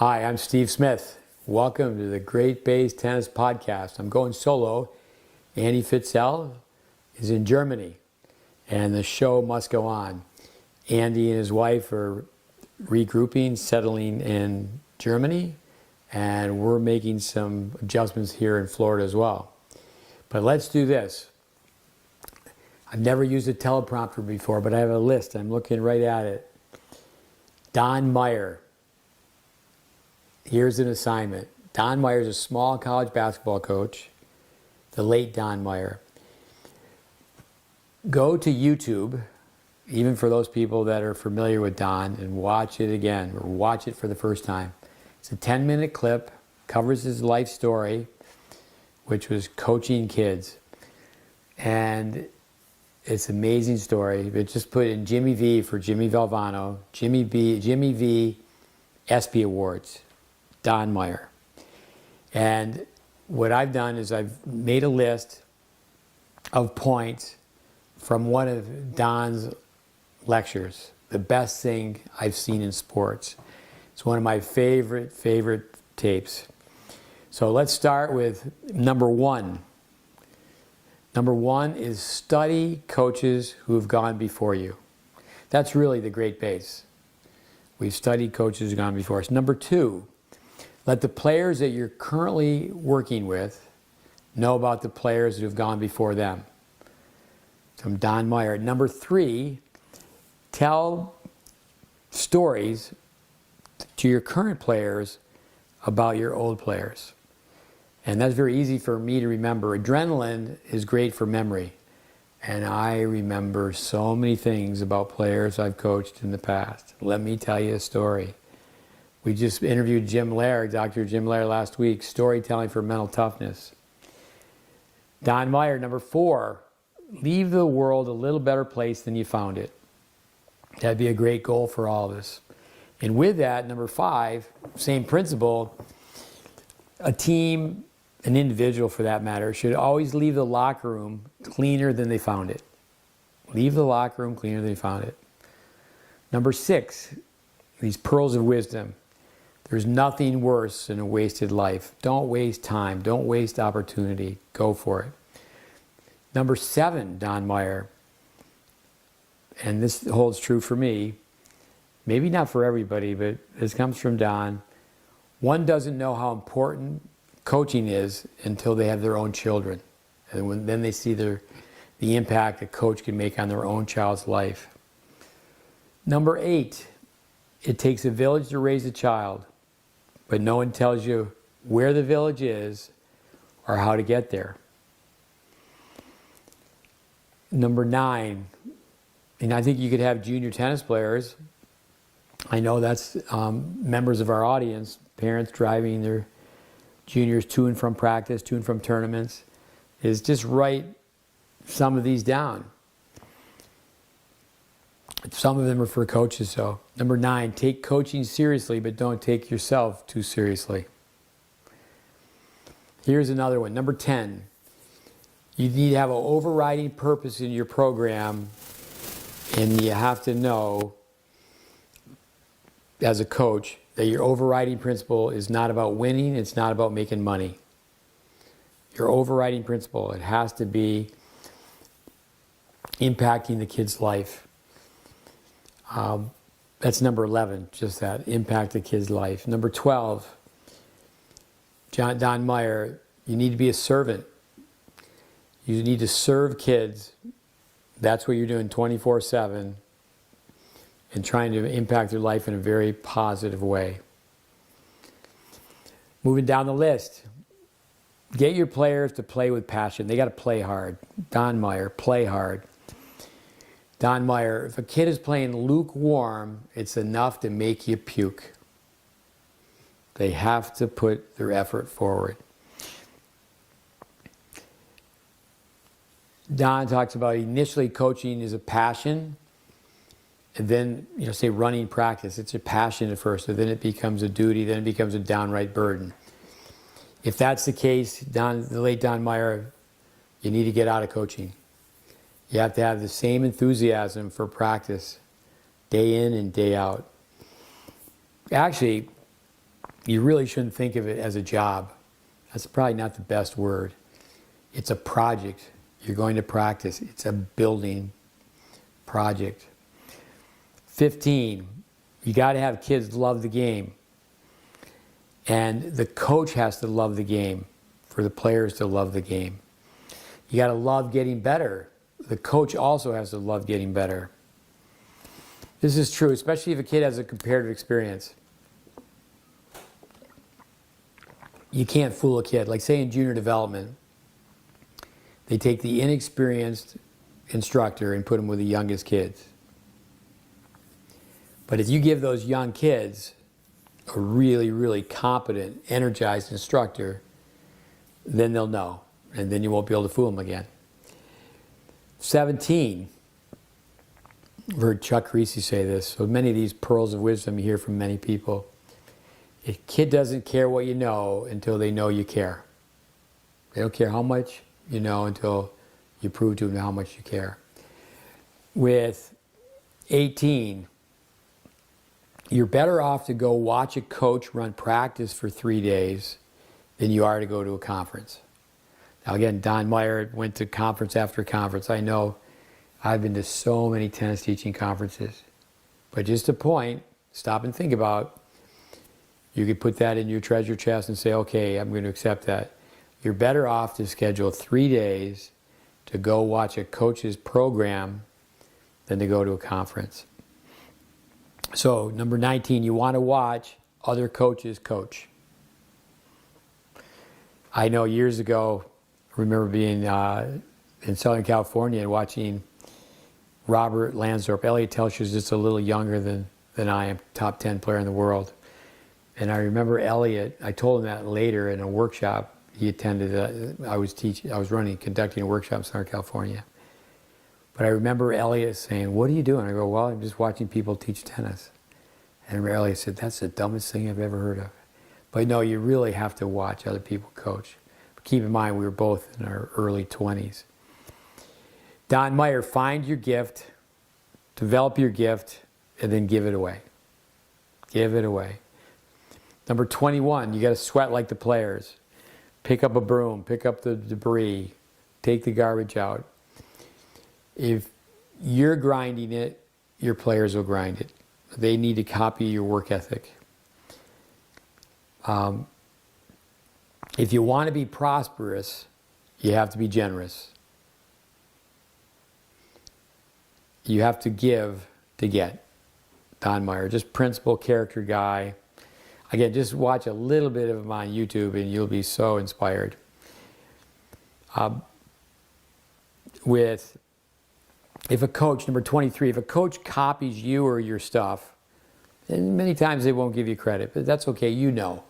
Hi, I'm Steve Smith. Welcome to the GreatBase Tennis podcast. I'm going solo. Andy Fitzel is in Germany, and the show must go on. Andy and his wife are regrouping, settling in Germany, and we're making some adjustments here in Florida as well. But let's do this. I've never used a teleprompter before, but I have a list. I'm looking right at it. Don Meyer. Here's an assignment. Don Meyer is a small college basketball coach, the late Don Meyer. Go to YouTube, even for those people that are familiar with Don, and watch it again, or watch it for the first time. It's a 10-minute clip, covers his life story, which was coaching kids. And it's an amazing story. But just put in Jimmy V for Jimmy Valvano, Jimmy V ESPY Awards, Don Meyer. And what I've done is I've made a list of points from one of Don's lectures, the best thing I've seen in sports. It's one of my favorite tapes. So let's start with number one. Number one is study coaches who have gone before you. That's really the great base. We've studied coaches who have gone before us. Number two, let the players that you're currently working with know about the players who have gone before them. From Don Meyer. Number three, tell stories to your current players about your old players. And that's very easy for me to remember. Adrenaline is great for memory. And I remember so many things about players I've coached in the past. Let me tell you a story. We just interviewed Jim Lair, Dr. Jim Lair last week, storytelling for mental toughness. Don Meyer, number four, leave the world a little better place than you found it. That'd be a great goal for all of us. And with that, number five, same principle, a team, an individual for that matter, should always leave the locker room cleaner than they found it. Leave the locker room cleaner than they found it. Number six, these pearls of wisdom. There's nothing worse than a wasted life. Don't waste time. Don't waste opportunity. Go for it. Number seven, Don Meyer, and this holds true for me, maybe not for everybody, but this comes from Don. One doesn't know how important coaching is until they have their own children. And then they see the impact a coach can make on their own child's life. Number eight, it takes a village to raise a child, but no one tells you where the village is or how to get there. Number nine, and I think you could have junior tennis players. I know that's members of our audience, parents driving their juniors to and from practice, to and from tournaments, is just write some of these down. Some of them are for coaches, so. Number nine, take coaching seriously, but don't take yourself too seriously. Here's another one. Number 10, you need to have an overriding purpose in your program, and you have to know, as a coach, that your overriding principle is not about winning, it's not about making money. Your overriding principle, it has to be impacting the kid's life. That's number 11, just that, impact the kid's life. Number 12, Don Meyer, you need to be a servant. You need to serve kids. That's what you're doing 24/7 and trying to impact their life in a very positive way. Moving down the list, get your players to play with passion. They got to play hard. Don Meyer, play hard. Don Meyer, if a kid is playing lukewarm, it's enough to make you puke. They have to put their effort forward. Don talks about initially coaching is a passion, and then, say running practice. It's a passion at first, and then it becomes a duty, then it becomes a downright burden. If that's the case, the late Don Meyer, you need to get out of coaching. You have to have the same enthusiasm for practice, day in and day out. Actually, you really shouldn't think of it as a job. That's probably not the best word. It's a project. You're going to practice. It's a building project. 15, you got to have kids love the game. And the coach has to love the game for the players to love the game. You got to love getting better. The coach also has to love getting better. This is true, especially if a kid has a comparative experience. You can't fool a kid. Like say in junior development, they take the inexperienced instructor and put them with the youngest kids. But if you give those young kids a really, really competent, energized instructor, then they'll know. And then you won't be able to fool them again. 17, I've heard Chuck Creasy say this, so many of these pearls of wisdom you hear from many people. A kid doesn't care what you know until they know you care. They don't care how much you know until you prove to them how much you care. With 18, you're better off to go watch a coach run practice for 3 days than you are to go to a conference. Now again, Don Meyer went to conference after conference. I know I've been to so many tennis teaching conferences. But just a point, stop and think about, you could put that in your treasure chest and say, okay, I'm going to accept that. You're better off to schedule 3 days to go watch a coach's program than to go to a conference. So, number 19, you want to watch other coaches coach. I know years ago, I remember being in Southern California and watching Robert Lansdorp. Elliot Telscher is just a little younger than I am, top 10 player in the world. And I remember Elliot, I told him that later in a workshop he attended. I was conducting a workshop in Southern California. But I remember Elliot saying, "What are you doing?" I go, "Well, I'm just watching people teach tennis." And I remember Elliot said, "That's the dumbest thing I've ever heard of." But no, you really have to watch other people coach. But keep in mind, we were both in our early 20s. Don Meyer, find your gift, develop your gift, and then give it away. Give it away. Number 21, you got to sweat like the players. Pick up a broom, pick up the debris, take the garbage out. If you're grinding it, your players will grind it. They need to copy your work ethic. If you want to be prosperous, you have to be generous. You have to give to get. Don Meyer, just principal character guy. Again, just watch a little bit of him on YouTube and you'll be so inspired. If a coach, number 23, if a coach copies you or your stuff, and many times they won't give you credit, but that's okay, you know.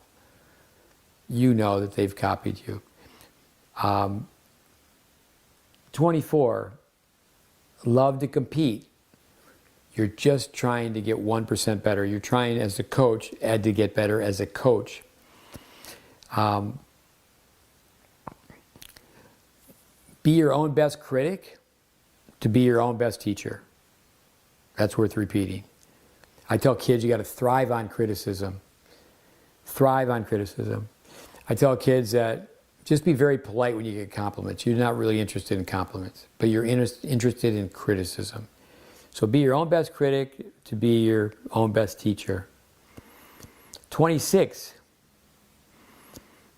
You know that they've copied you. 24, love to compete. You're just trying to get 1% better. You're trying as a coach to get better as a coach. Be your own best critic to be your own best teacher. That's worth repeating. I tell kids you got to thrive on criticism. Thrive on criticism. I tell kids that just be very polite when you get compliments. You're not really interested in compliments, but you're interested in criticism. So be your own best critic to be your own best teacher. 26,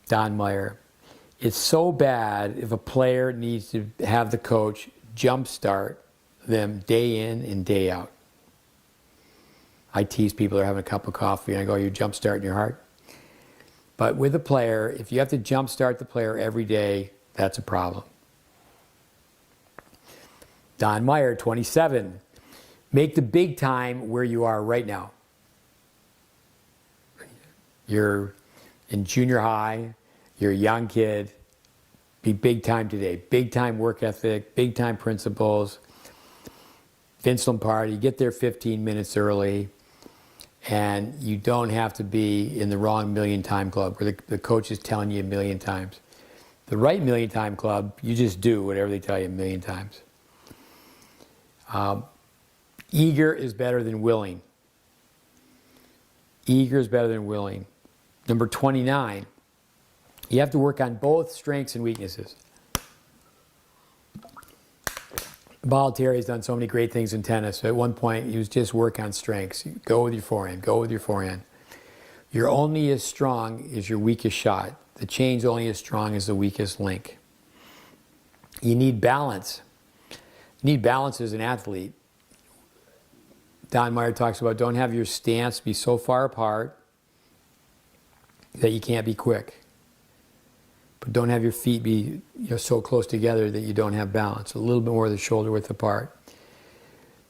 Don Meyer. It's so bad if a player needs to have the coach jumpstart them day in and day out. I tease people that are having a cup of coffee and I go, "You're jumpstarting your heart." But with a player, if you have to jumpstart the player every day, that's a problem. Don Meyer, 27. Make the big time where you are right now. You're in junior high, you're a young kid, be big time today. Big time work ethic, big time principles. Vince Lombardi, get there 15 minutes early, and you don't have to be in the wrong million time club where the coach is telling you a million times. The right million time club, you just do whatever they tell you a million times. Eager is better than willing. Eager is better than willing. Number 29, you have to work on both strengths and weaknesses. Bollettieri has done so many great things in tennis. At one point, he was just work on strengths. Go with your forehand. Go with your forehand. You're only as strong as your weakest shot. The chain's only as strong as the weakest link. You need balance. You need balance as an athlete. Don Meyer talks about don't have your stance be so far apart that you can't be quick. But don't have your feet be so close together that you don't have balance. A little bit more of the shoulder width apart.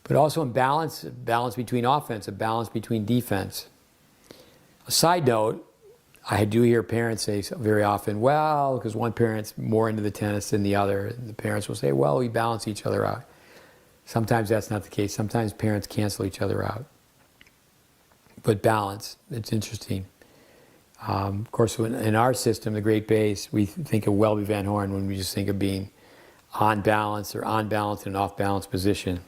But also in balance, balance between offense, a balance between defense. A side note, I do hear parents say very often, well, because one parent's more into the tennis than the other, the parents will say, well, we balance each other out. Sometimes that's not the case. Sometimes parents cancel each other out. But balance, it's interesting. Of course, in our system, the GreatBase, we think of Welby Van Horn when we just think of being on balance or on balance in an off balance position.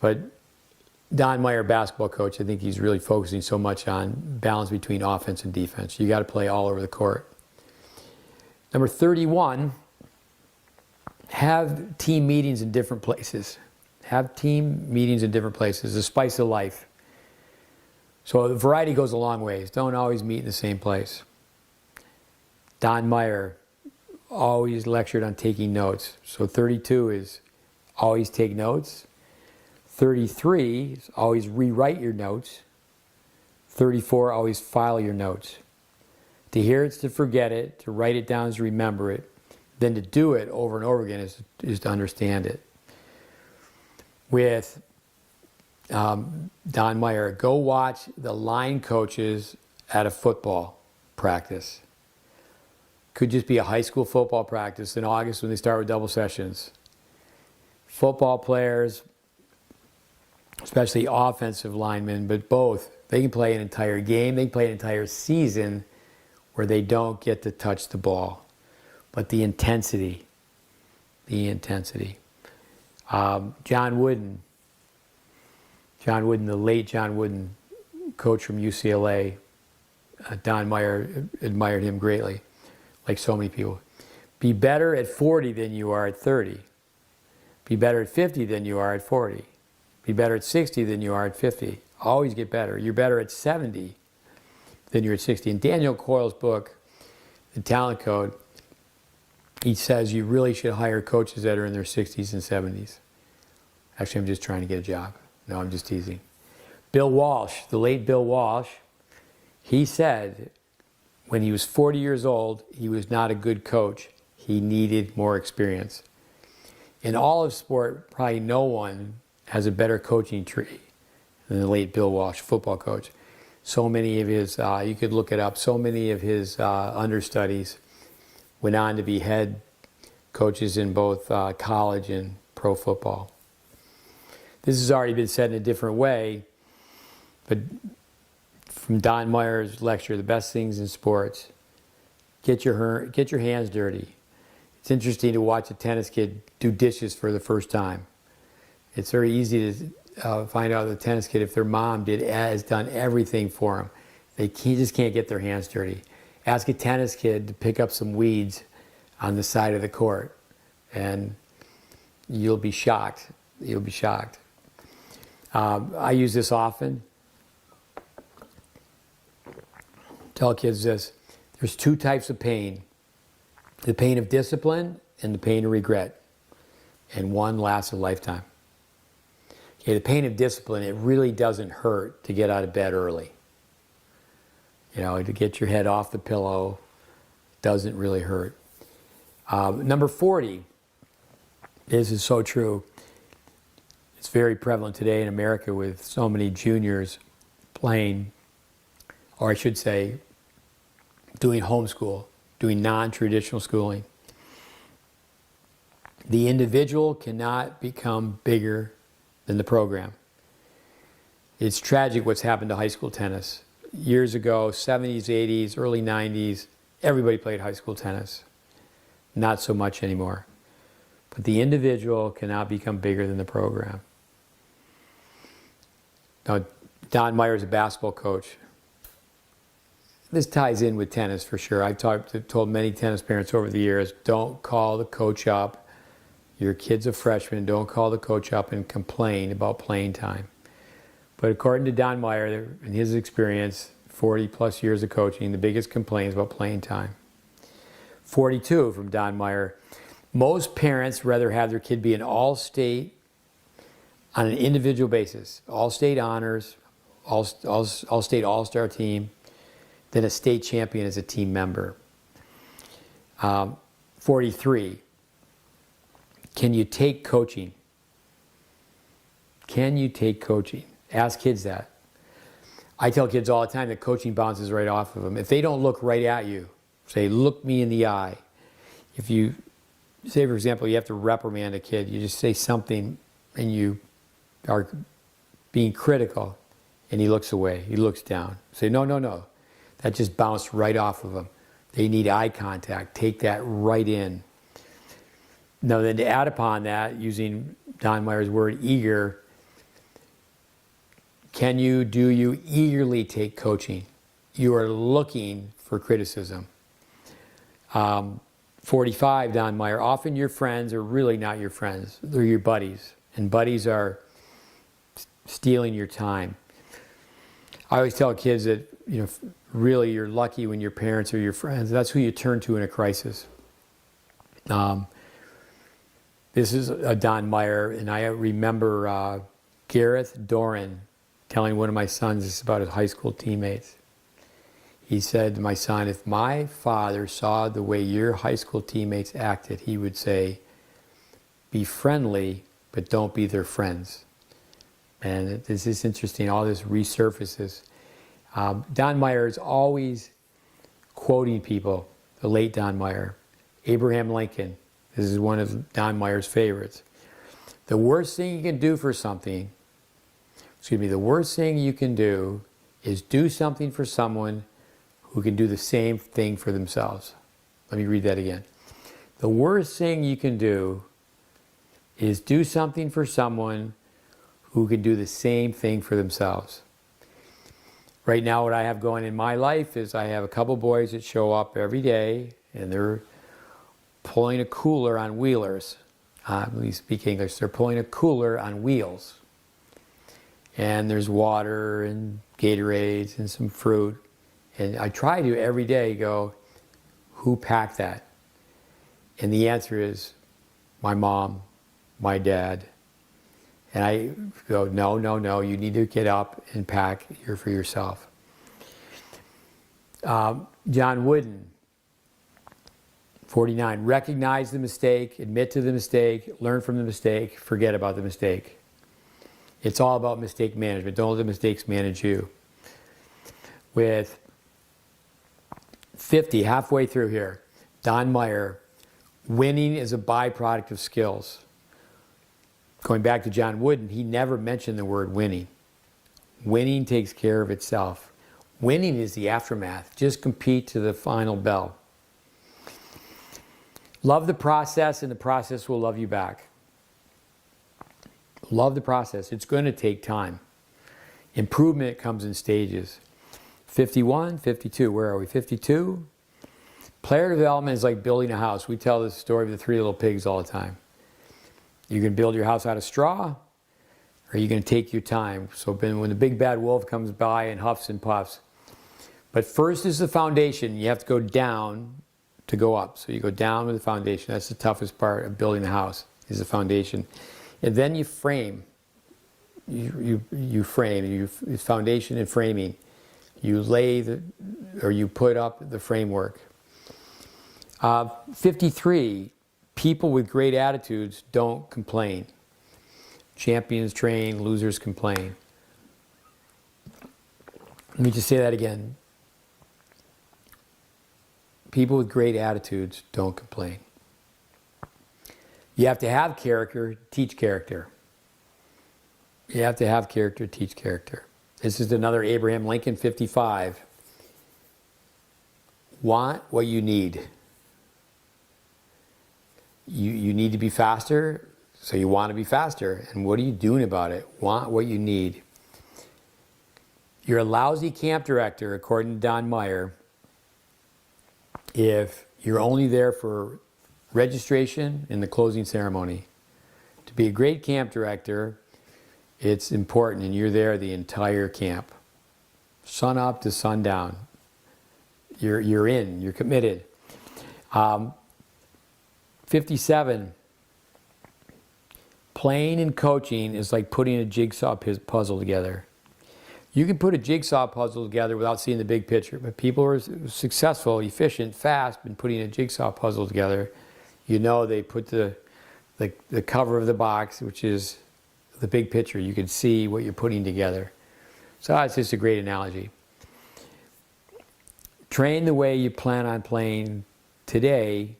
But Don Meyer, basketball coach, I think he's really focusing so much on balance between offense and defense. You got to play all over the court. Number 31, have team meetings in different places. Have team meetings in different places. The spice of life. So the variety goes a long ways. Don't always meet in the same place. Don Meyer always lectured on taking notes. So 32 is always take notes. 33 is always rewrite your notes. 34, always file your notes. To hear it's to forget it. To write it down is to remember it. Then to do it over and over again is to understand it. With Don Meyer, go watch the line coaches at a football practice. Could just be a high school football practice in August when they start with double sessions. Football players, especially offensive linemen, but both, they can play an entire game, they can play an entire season where they don't get to touch the ball. But the intensity. John Wooden, the late John Wooden, coach from UCLA, Don Meyer admired him greatly, like so many people. Be better at 40 than you are at 30. Be better at 50 than you are at 40. Be better at 60 than you are at 50. Always get better. You're better at 70 than you're at 60. In Daniel Coyle's book, The Talent Code, he says you really should hire coaches that are in their 60s and 70s. Actually, I'm just trying to get a job. No, I'm just teasing. Bill Walsh, the late Bill Walsh, he said when he was 40 years old, he was not a good coach. He needed more experience. In all of sport, probably no one has a better coaching tree than the late Bill Walsh, football coach. So many of his, you could look it up, so many of his understudies went on to be head coaches in both college and pro football. This has already been said in a different way, but from Don Meyer's lecture, The Best Things in Sports, get your hands dirty. It's interesting to watch a tennis kid do dishes for the first time. It's very easy to find out the tennis kid, if their mom has done everything for them, they just can't get their hands dirty. Ask a tennis kid to pick up some weeds on the side of the court, and you'll be shocked. You'll be shocked. I use this often. Tell kids this. There's two types of pain. The pain of discipline and the pain of regret. And one lasts a lifetime. Okay, the pain of discipline, it really doesn't hurt to get out of bed early. You know, to get your head off the pillow doesn't really hurt. Number 40, this is so true. It's very prevalent today in America with so many juniors playing, or I should say, doing homeschool, doing non-traditional schooling. The individual cannot become bigger than the program. It's tragic what's happened to high school tennis. Years ago, 70s, 80s, early 90s, everybody played high school tennis. Not so much anymore. But the individual cannot become bigger than the program. Now, Don Meyer is a basketball coach. this ties in with tennis for sure. I've told many tennis parents over the years, don't call the coach up. Your kid's a freshman. Don't call the coach up and complain about playing time. But according to Don Meyer, in his experience, 40 plus years of coaching, the biggest complaint is about playing time. 42 from Don Meyer. Most parents rather have their kid be an all-state on an individual basis, all-state honors, all-state all-star team, than a state champion as a team member. 43. Can you take coaching? Can you take coaching? Ask kids that. I tell kids all the time that coaching bounces right off of them. If they don't look right at you, say, look me in the eye. If you say, for example, you have to reprimand a kid, you just say something and you are being critical and he looks away, he looks down. Say, no, no, no. That just bounced right off of them. They need eye contact. Take that right in. Now then, to add upon that, using Don Meyer's word, eager, do you eagerly take coaching? You are looking for criticism. 45, Don Meyer, often your friends are really not your friends. They're your buddies. And buddies are stealing your time. I always tell kids that, really you're lucky when your parents are your friends. That's who you turn to in a crisis. This is a Don Meyer, and I remember Gareth Doran telling one of my sons this about his high school teammates. He said to my son, if my father saw the way your high school teammates acted, he would say, be friendly, but don't be their friends. And this is interesting, all this resurfaces. Don Meyer is always quoting people, the late Don Meyer. Abraham Lincoln, this is one of Don Meyer's favorites. The worst thing you can do for something, the worst thing you can do is do something for someone who can do the same thing for themselves. Let me read that again. The worst thing you can do is do something for someone who can do the same thing for themselves. Right now, what I have going in my life is I have a couple boys that show up every day, and they're pulling a cooler on wheelers. We speak English. They're pulling a cooler on wheels. And there's water and Gatorades and some fruit. And I try to every day go, who packed that? And the answer is my mom, my dad. And I go, no, no, no, you need to get up and pack here for yourself. John Wooden, 49, recognize the mistake, admit to the mistake, learn from the mistake, forget about the mistake. It's all about mistake management. Don't let the mistakes manage you. With 50, halfway through here, Don Meyer, winning is a byproduct of skills. Going back to John Wooden, he never mentioned the word winning. Winning takes care of itself. Winning is the aftermath. Just compete to the final bell. Love the process, and the process will love you back. Love the process. It's going to take time. Improvement comes in stages. 51, 52, where are we? 52. Player development is like building a house. We tell this story of the three little pigs all the time. You can build your house out of straw, or you're going to take your time. So when the big bad wolf comes by and huffs and puffs. But first is the foundation. You have to go down to go up. So you go down with the foundation. That's the toughest part of building the house, is the foundation. And then you frame. You frame. Foundation and framing. You lay you put up the framework. 53, people with great attitudes don't complain. Champions train, losers complain. Let me just say that again. People with great attitudes don't complain. You have to have character, teach character. You have to have character, teach character. This is another Abraham Lincoln, 55. Want what you need. You need to be faster, so you want to be faster. And what are you doing about it? Want what you need. You're a lousy camp director, according to Don Meyer, if you're only there for registration and the closing ceremony. To be a great camp director, it's important, and you're there the entire camp. Sun up to sundown. You're in, you're committed. 57, playing and coaching is like putting a jigsaw puzzle together. You can put a jigsaw puzzle together without seeing the big picture, but people who are successful, efficient, fast in putting a jigsaw puzzle together, you know they put the cover of the box, which is the big picture. You can see what you're putting together. So it's just a great analogy. Train the way you plan on playing today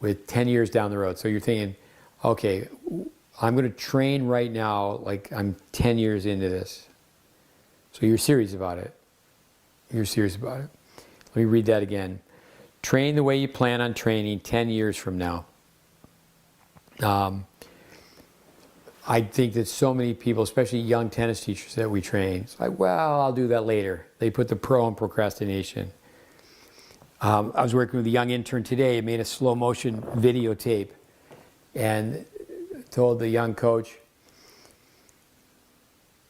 with 10 years down the road. So you're thinking, okay, I'm going to train right now like I'm 10 years into this. So you're serious about it. You're serious about it. Let me read that again. Train the way you plan on training 10 years from now. I think that so many people, especially young tennis teachers that we train, it's like, well, I'll do that later. They put the pro in procrastination. I was working with a young intern today. He made a slow motion videotape and told the young coach,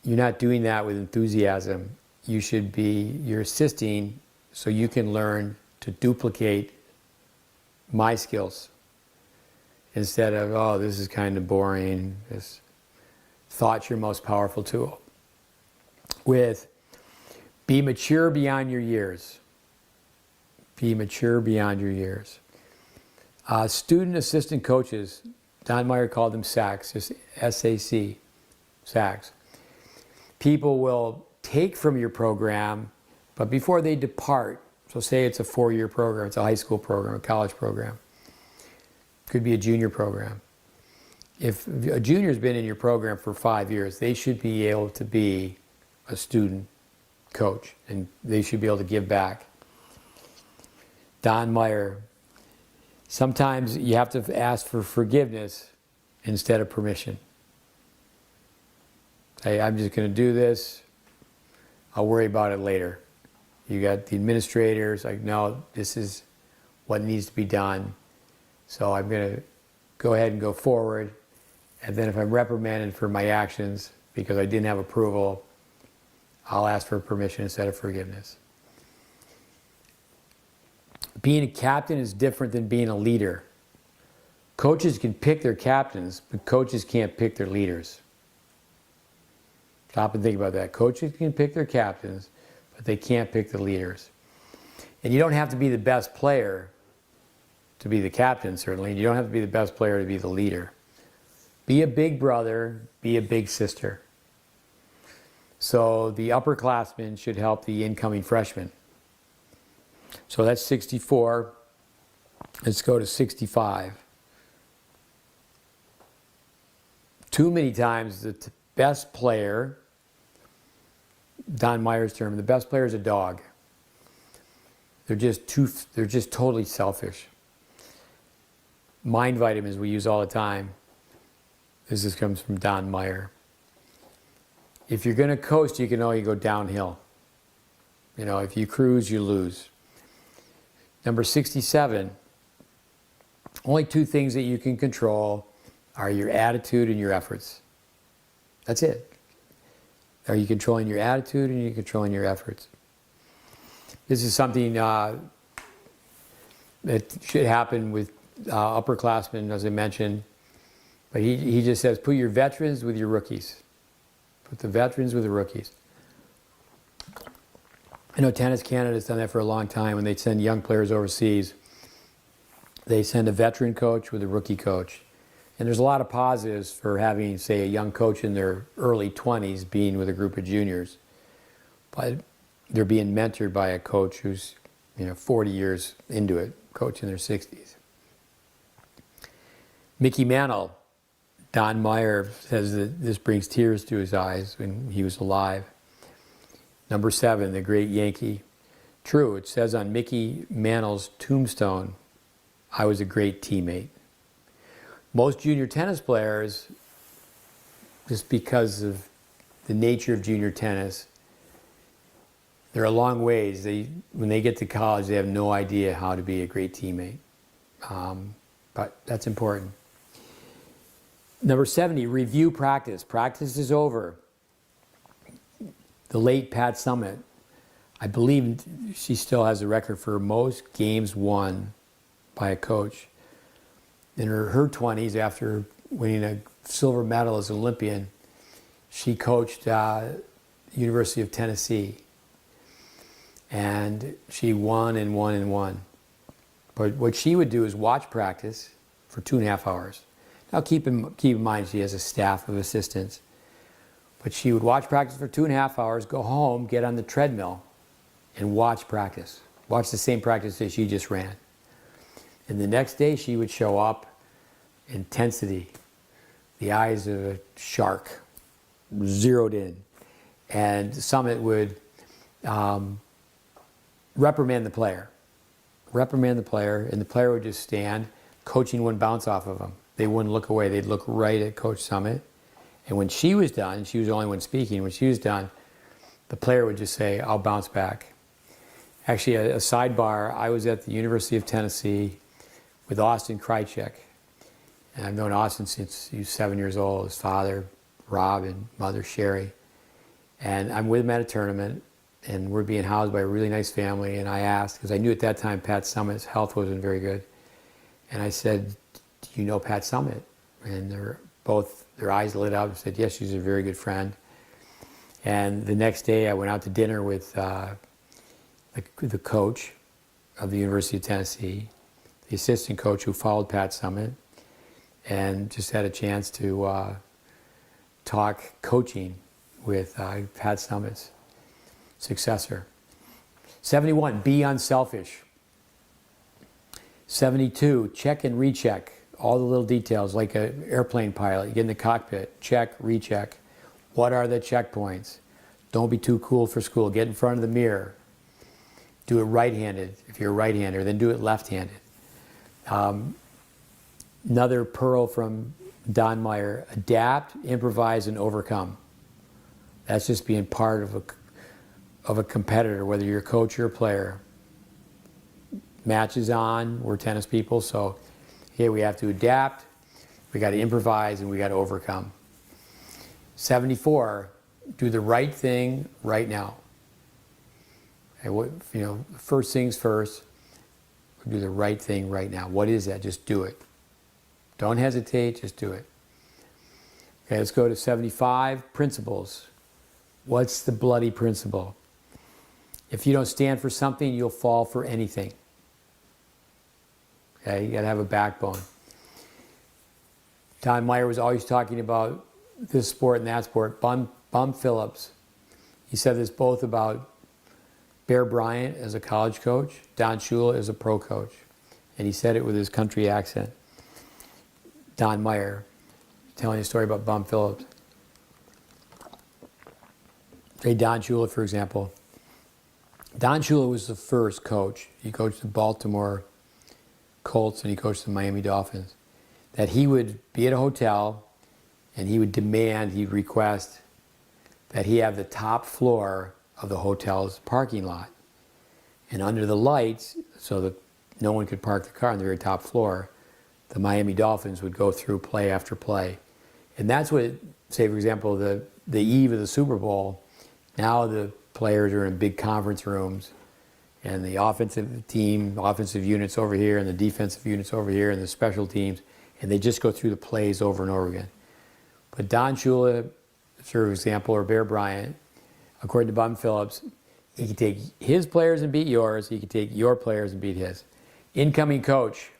you're not doing that with enthusiasm. You're assisting so you can learn to duplicate my skills instead of, oh, this is kind of boring. This thought's your most powerful tool. With be mature beyond your years. Be mature beyond your years. Student assistant coaches, Don Meyer called them SACs, just S-A-C, SACs. People will take from your program, but before they depart, so say it's a 4-year program, it's a high school program, a college program, could be a junior program. If a junior's been in your program for 5 years, they should be able to be a student coach, and they should be able to give back. Don Meyer, sometimes you have to ask for forgiveness instead of permission. Hey, I'm just going to do this. I'll worry about it later. You got the administrators like, no, this is what needs to be done. So I'm going to go ahead and go forward. And then if I'm reprimanded for my actions because I didn't have approval, I'll ask for permission instead of forgiveness. Being a captain is different than being a leader. Coaches can pick their captains, but coaches can't pick their leaders. Stop and think about that. Coaches can pick their captains, but they can't pick the leaders. And you don't have to be the best player to be the captain, certainly. You don't have to be the best player to be the leader. Be a big brother, be a big sister. So the upperclassmen should help the incoming freshmen. So that's 64. Let's go to 65. Too many times the best player, Don Meyer's term, the best player is a dog. They're just totally selfish. Mind vitamins we use all the time. This comes from Don Meyer. If you're going to coast, you can only go downhill. You know, if you cruise, you lose. Number 67, only 2 things that you can control are your attitude and your efforts. That's it. Are you controlling your attitude and are you controlling your efforts? This is something that should happen with upperclassmen, as I mentioned. But he just says, put your veterans with your rookies. Put the veterans with the rookies. I know Tennis Canada's done that for a long time. When they send young players overseas, they send a veteran coach with a rookie coach. And there's a lot of positives for having, say, a young coach in their early 20s being with a group of juniors. But they're being mentored by a coach who's 40 years into it, coach in their 60s. Mickey Mantle, Don Meyer says that this brings tears to his eyes when he was alive. Number 7, the great Yankee. True, it says on Mickey Mantle's tombstone, I was a great teammate. Most junior tennis players, just because of the nature of junior tennis, They're a long ways. When they get to college, they have no idea how to be a great teammate. But that's important. Number 70, review practice. Practice is over. The late Pat Summitt, I believe she still has a record for most games won by a coach. In her 20s, after winning a silver medal as an Olympian, she coached University of Tennessee. And she won and won and won. But what she would do is watch practice for 2.5 hours. Now keep in mind she has a staff of assistants. But she would watch practice for 2.5 hours, go home, get on the treadmill, and watch practice. Watch the same practice that she just ran. And the next day she would show up, intensity, the eyes of a shark, zeroed in. And Summitt would reprimand the player, and the player would just stand. Coaching wouldn't bounce off of them. They wouldn't look away. They'd look right at Coach Summitt. And when she was done, she was the only one speaking, when she was done, the player would just say, I'll bounce back. Actually, a sidebar, I was at the University of Tennessee with Austin Krajicek. And I've known Austin since he was 7 years old, his father, Rob, and mother, Sherry. And I'm with him at a tournament, and we're being housed by a really nice family. And I asked, because I knew at that time Pat Summitt's health wasn't very good. And I said, do you know Pat Summitt? And their eyes lit up and said, yes, she's a very good friend. And the next day I went out to dinner with the coach of the University of Tennessee, the assistant coach who followed Pat Summitt, and just had a chance to talk coaching with Pat Summitt's successor. 71, be unselfish. 72, check and recheck. All the little details, like an airplane pilot. You get in the cockpit, check, recheck. What are the checkpoints? Don't be too cool for school. Get in front of the mirror. Do it right-handed, if you're a right-hander, then do it left-handed. Another pearl from Don Meyer, adapt, improvise, and overcome. That's just being part of a competitor, whether you're a coach or a player. Match is on, we're tennis people, so here we have to adapt, we got to improvise, and we got to overcome. 74, do the right thing right now. Okay, first things first, do the right thing right now. What is that? Just do it. Don't hesitate, just do it. Okay, let's go to 75, principles. What's the bloody principle? If you don't stand for something, you'll fall for anything. Okay, you got to have a backbone. Don Meyer was always talking about this sport and that sport. Bum Phillips, he said this both about Bear Bryant as a college coach, Don Shula as a pro coach. And he said it with his country accent. Don Meyer, telling a story about Bum Phillips. Say Don Shula, for example. Don Shula was the first coach. He coached the Baltimore Colts and he coached the Miami Dolphins. That he would be at a hotel and he would request that he have the top floor of the hotel's parking lot. And under the lights, so that no one could park the car on the very top floor, the Miami Dolphins would go through play after play. And that's what, say for example, the eve of the Super Bowl, now the players are in big conference rooms, and the offensive units over here, and the defensive units over here, and the special teams, and they just go through the plays over and over again. But Don Shula, for example, or Bear Bryant, according to Bum Phillips, he could take his players and beat yours, he could take your players and beat his. Incoming coach,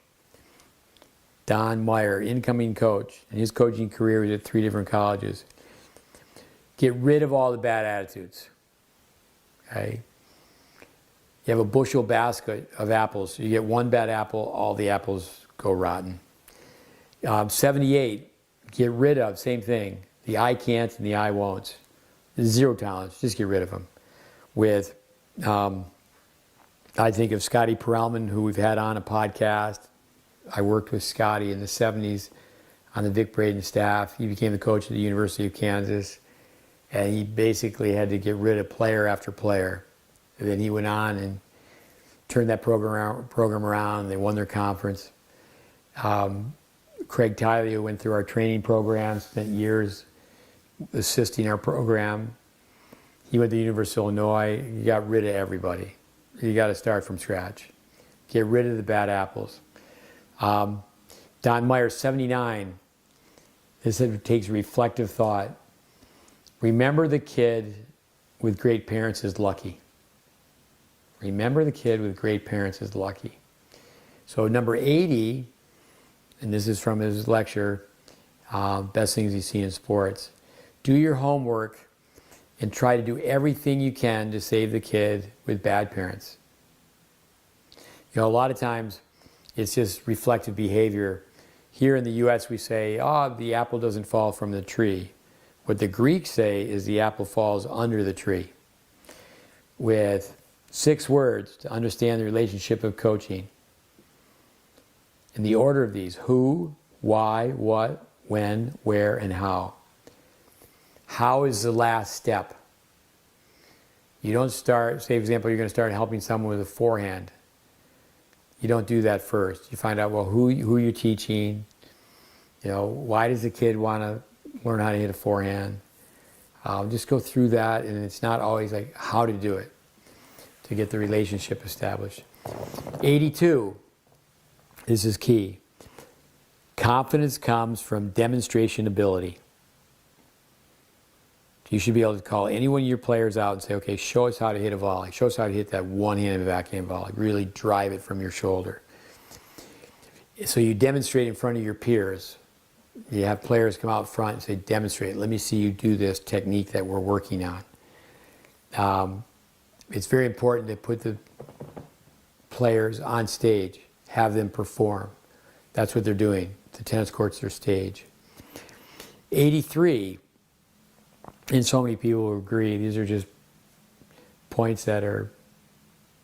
Don Meyer, incoming coach, and his coaching career was at 3 different colleges. Get rid of all the bad attitudes. Okay? You have a bushel basket of apples. You get one bad apple, all the apples go rotten. 78, get rid of, same thing, the I can't and the I won't. Zero tolerance, just get rid of them. With, I think of Scotty Perelman, who we've had on a podcast. I worked with Scotty in the 70s on the Vic Braden staff. He became the coach at the University of Kansas. And he basically had to get rid of player after player. And then he went on and turned that program around. They won their conference. Craig Tiley, who went through our training program, spent years assisting our program. He went to the University of Illinois. He got rid of everybody. You got to start from scratch. Get rid of the bad apples. Don Meyer, 79. This takes reflective thought. Remember, the kid with great parents is lucky. Remember, the kid with great parents is lucky. So number 80, and this is from his lecture, Best Things You've Seen in Sports. Do your homework and try to do everything you can to save the kid with bad parents. You know, a lot of times it's just reflective behavior. Here in the U.S. we say, oh, the apple doesn't fall from the tree. What the Greeks say is the apple falls under the tree. With 6 words to understand the relationship of coaching. In the order of these: who, why, what, when, where, and how. How is the last step. You don't start, say for example, you're going to start helping someone with a forehand. You don't do that first. You find out, well, who you're teaching. You know, why does the kid want to learn how to hit a forehand? Just go through that, and it's not always like how to do it to get the relationship established. 82, this is key. Confidence comes from demonstration ability. You should be able to call any one of your players out and say, okay, show us how to hit a volley. Show us how to hit that one-handed backhand volley. Really drive it from your shoulder. So you demonstrate in front of your peers. You have players come out front and say, demonstrate. Let me see you do this technique that we're working on. It's very important to put the players on stage, have them perform. That's what they're doing. The tennis court's their stage. 83. And so many people agree, these are just points that are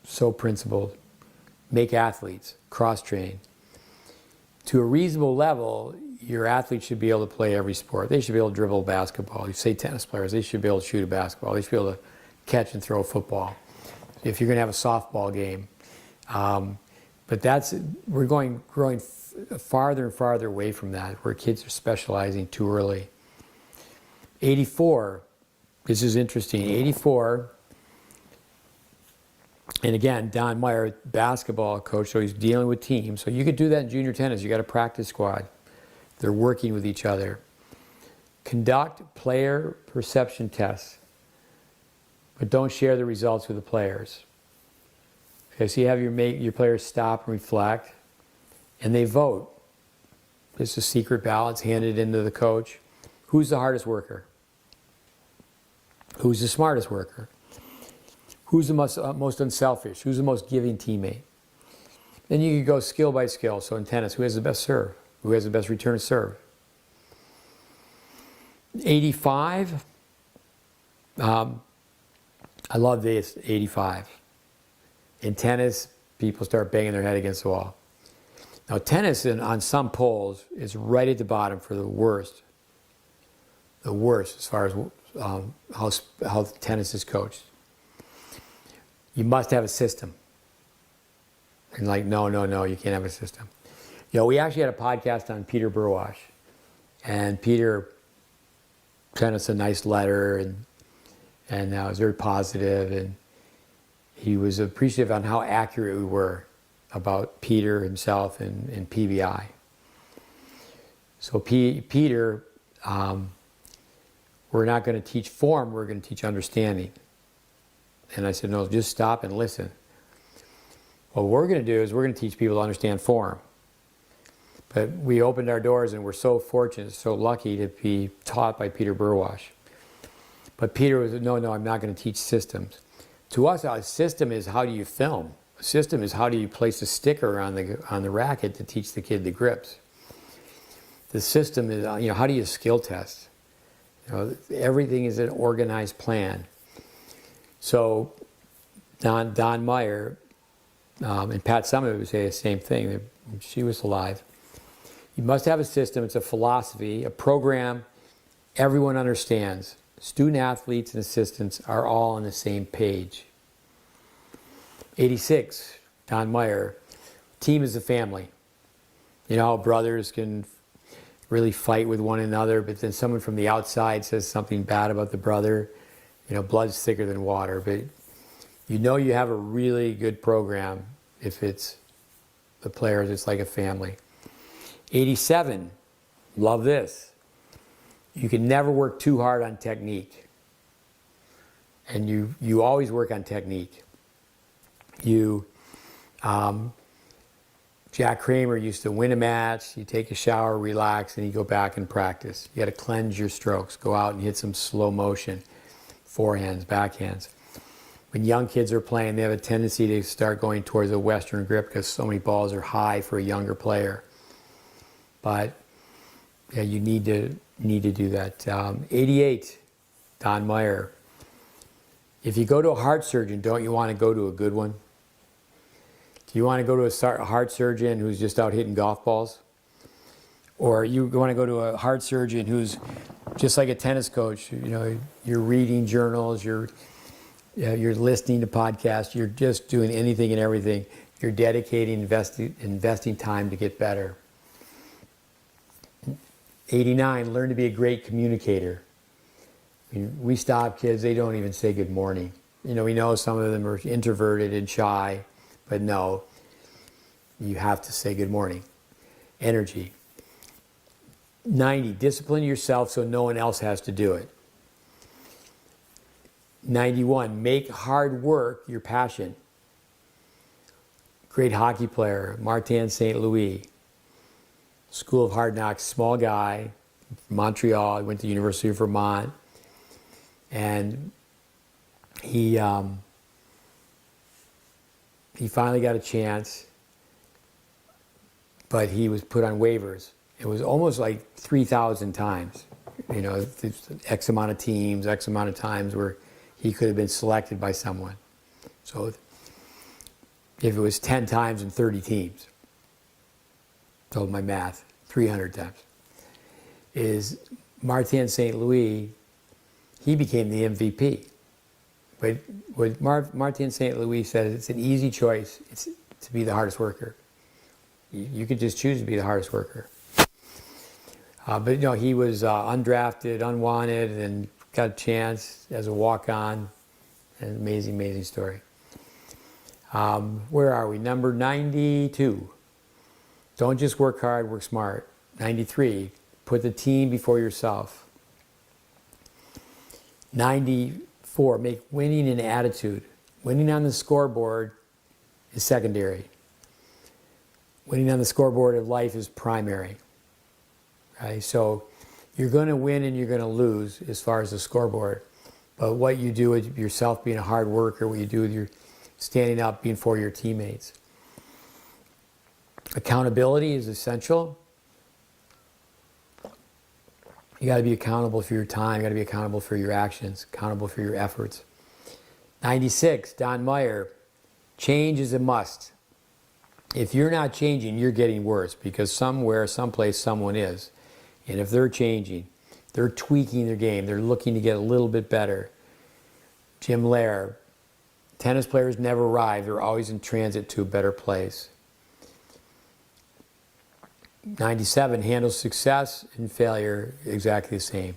so principled. Make athletes, cross-train. To a reasonable level, your athletes should be able to play every sport. They should be able to dribble a basketball. You say tennis players, they should be able to shoot a basketball. They should be able to catch and throw a football. If you're going to have a softball game. But we're growing farther and farther away from that, where kids are specializing too early. 84, this is interesting, 84, and again, Don Meyer, basketball coach, so he's dealing with teams. So you could do that in junior tennis. You got a practice squad. They're working with each other. Conduct player perception tests, but don't share the results with the players. Okay, so you have your players stop and reflect, and they vote. It's a secret ballot handed into the coach. Who's the hardest worker? Who's the smartest worker? Who's the most unselfish? Who's the most giving teammate? Then you can go skill by skill. So in tennis, who has the best serve? Who has the best return of serve? 85. I love this, 85. In tennis, people start banging their head against the wall. Now tennis, on some polls, is right at the bottom for the worst. The worst as far as how tennis is coached. You must have a system. And like, no, you can't have a system. You know, we actually had a podcast on Peter Burwash. And Peter sent us a nice letter, and it was very positive, and he was appreciative on how accurate we were about Peter himself and PBI. So Peter, we're not going to teach form, we're going to teach understanding. And I said, no, just stop and listen. What we're going to do is we're going to teach people to understand form. But we opened our doors, and we're so fortunate, so lucky to be taught by Peter Burwash. But Peter was, no, I'm not going to teach systems. To us, a system is how do you film. A system is how do you place a sticker on the racket to teach the kid the grips. The system is, how do you skill test? Everything is an organized plan. So Don Meyer and Pat Summit would say the same thing. She was alive. You must have a system. It's a philosophy, a program everyone understands. Student athletes and assistants are all on the same page. 86, Don Meyer. Team is a family. You know how brothers can really fight with one another, but then someone from the outside says something bad about the brother. You know, blood's thicker than water, but you know you have a really good program if it's the players, it's like a family. 87, love this. You can never work too hard on technique. And you always work on technique. Jack Kramer used to win a match, you take a shower, relax, and you go back and practice. You got to cleanse your strokes. Go out and hit some slow motion, forehands, backhands. When young kids are playing, they have a tendency to start going towards a Western grip because so many balls are high for a younger player. But yeah, you need to do that. 88, Don Meyer. If you go to a heart surgeon, don't you want to go to a good one? Do you want to go to a heart surgeon who's just out hitting golf balls? Or you want to go to a heart surgeon who's just like a tennis coach? You know, you're reading journals, you're listening to podcasts, you're just doing anything and everything. You're dedicating, investing time to get better. 89, learn to be a great communicator. I mean, we stop kids, they don't even say good morning. You know, we know some of them are introverted and shy, but no, you have to say good morning. Energy. 90, discipline yourself so no one else has to do it. 91, make hard work your passion. Great hockey player, Martin St. Louis. School of Hard Knocks, small guy, Montreal, went to the University of Vermont. And he finally got a chance, but he was put on waivers. It was almost like 3,000 times. You know, X amount of teams, X amount of times where he could have been selected by someone. So if it was 10 times in 30 teams, told my math, 300 times, is Martin St. Louis, he became the MVP. But what Martin St. Louis said, it's an easy choice. It's to be the hardest worker. You could just choose to be the hardest worker. But you know, he was undrafted, unwanted, and got a chance as a walk-on. An amazing, amazing story. Where are we? Number 92. Don't just work hard, work smart. 93. Put the team before yourself. 94, make winning an attitude. Winning on the scoreboard is secondary. Winning on the scoreboard of life is primary. Right? So you're going to win and you're going to lose as far as the scoreboard. But what you do with yourself being a hard worker, what you do with your standing up, being for your teammates. Accountability is essential. You got to be accountable for your time. You got to be accountable for your actions, accountable for your efforts. 96, Don Meyer, change is a must. If you're not changing, you're getting worse because somewhere, someplace, someone is. And if they're changing, they're tweaking their game, they're looking to get a little bit better. Jim Lair, tennis players never arrive, they're always in transit to a better place. 97, handle success and failure exactly the same.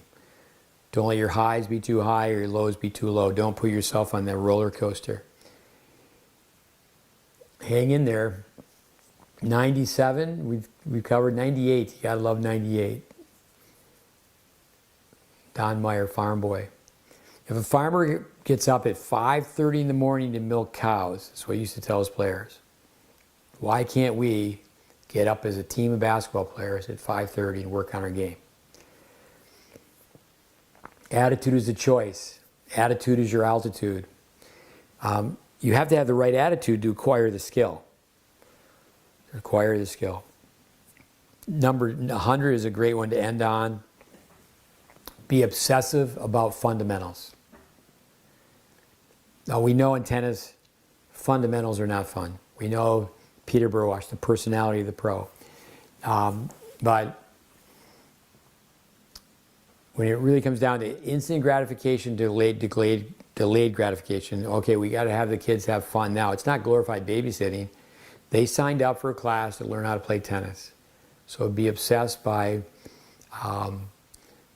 Don't let your highs be too high or your lows be too low. Don't put yourself on that roller coaster. Hang in there. 97, we've covered 98. You gotta love 98. Don Meyer, farm boy. If a farmer gets up at 5:30 in the morning to milk cows, that's what he used to tell his players. Why can't we get up as a team of basketball players at 5:30 and work on our game? Attitude is a choice. Attitude is your altitude. You have to have the right attitude to acquire the skill. Acquire the skill. Number 100 is a great one to end on. Be obsessive about fundamentals. Now we know in tennis, fundamentals are not fun. We know Peter Burwash, the personality of the pro. But when it really comes down to instant gratification, delayed delayed gratification. Okay, we got to have the kids have fun now. It's not glorified babysitting. They signed up for a class to learn how to play tennis. So be obsessed by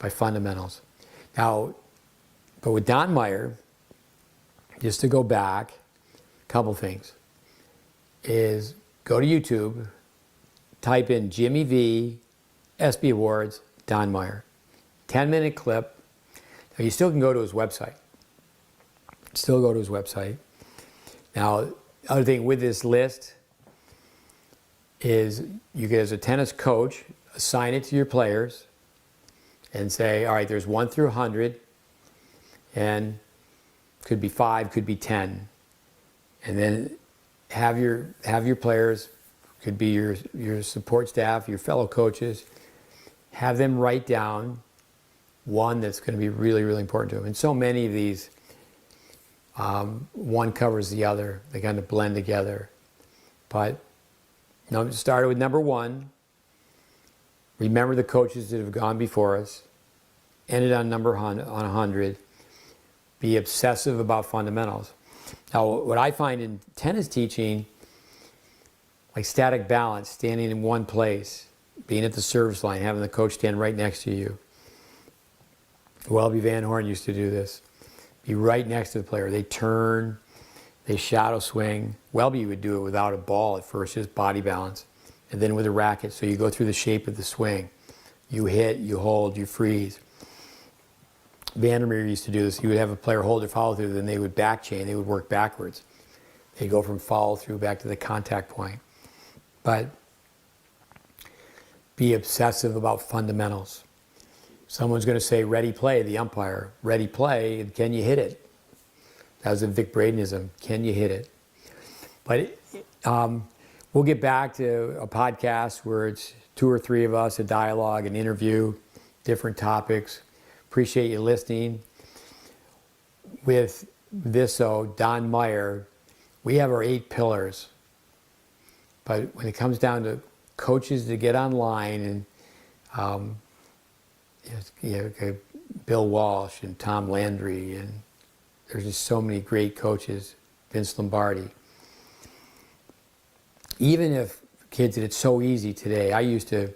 fundamentals. Now, but with Don Meyer, just to go back, a couple things, is go to YouTube, type in Jimmy V, SB Awards, Don Meyer. 10-minute clip. Now, you still can go to his website. Still go to his website. Now, other thing with this list is you can, as a tennis coach, assign it to your players and say, all right, there's 1 through 100, and could be 5, could be 10. And then have your players, could be your support staff, your fellow coaches, have them write down one that's going to be really, really important to them. And so many of these, one covers the other. They kind of blend together. But started with number 1. Remember the coaches that have gone before us. Ended on number 100. Be obsessive about fundamentals. Now, what I find in tennis teaching, like static balance, standing in one place, being at the service line, having the coach stand right next to you. Welby Van Horn used to do this. Be right next to the player. They turn, they shadow swing. Welby would do it without a ball at first, just body balance. And then with a racket, so you go through the shape of the swing. You hit, you hold, you freeze. Vandermeer used to do this. He would have a player hold or follow through, then they would back chain, they would work backwards. They'd go from follow through back to the contact point. But be obsessive about fundamentals. Someone's going to say, ready, play, the umpire. Ready, play, can you hit it? That was a Vic Bradenism. Can you hit it? But we'll get back to a podcast where it's 2 or 3 of us, a dialogue, an interview, different topics. Appreciate you listening. With this, Don Meyer, we have our 8 pillars. But when it comes down to coaches to get online and Bill Walsh and Tom Landry, and there's just so many great coaches, Vince Lombardi. Even if kids, and it's so easy today, I used to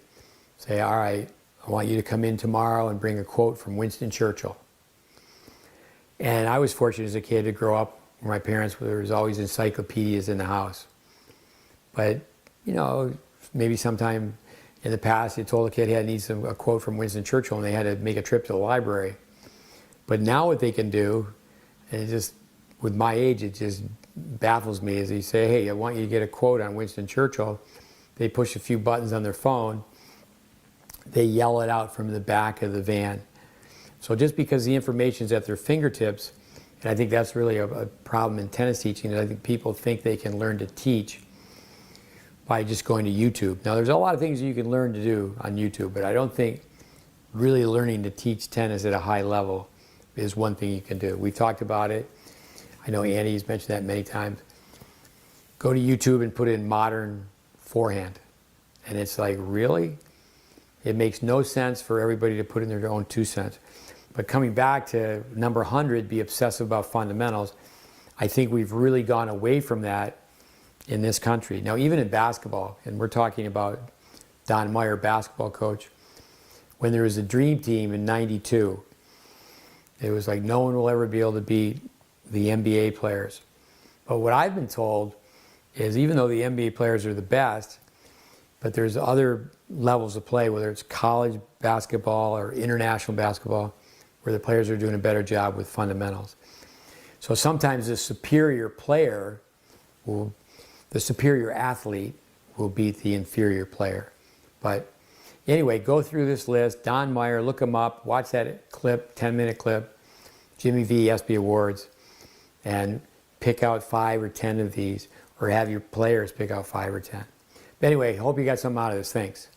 say, all right, I want you to come in tomorrow and bring a quote from Winston Churchill. And I was fortunate as a kid to grow up where my parents, there was always encyclopedias in the house. But, maybe sometime in the past, they told a kid he had to need a quote from Winston Churchill, and they had to make a trip to the library. But now what they can do, and it just, with my age, it just baffles me, is they say, hey, I want you to get a quote on Winston Churchill. They push a few buttons on their phone. They yell it out from the back of the van. So just because the information's at their fingertips, and I think that's really a problem in tennis teaching, is I think people think they can learn to teach by just going to YouTube. Now, there's a lot of things you can learn to do on YouTube, but I don't think really learning to teach tennis at a high level is one thing you can do. We've talked about it. I know Andy's mentioned that many times. Go to YouTube and put in modern forehand. And it's like, really? It makes no sense for everybody to put in their own 2 cents. But coming back to number 100, be obsessive about fundamentals, I think we've really gone away from that in this country. Now, even in basketball, and we're talking about Don Meyer, basketball coach, when there was a dream team in '92, it was like no one will ever be able to beat the NBA players. But what I've been told is even though the NBA players are the best, but there's other levels of play, whether it's college basketball or international basketball, where the players are doing a better job with fundamentals. So sometimes the superior player the superior athlete will beat the inferior player. But anyway, go through this list. Don Meyer, look him up, watch that clip, 10-minute clip, Jimmy V, SB Awards, and pick out 5 or 10 of these, or have your players pick out 5 or 10. But anyway, hope you got something out of this. Thanks.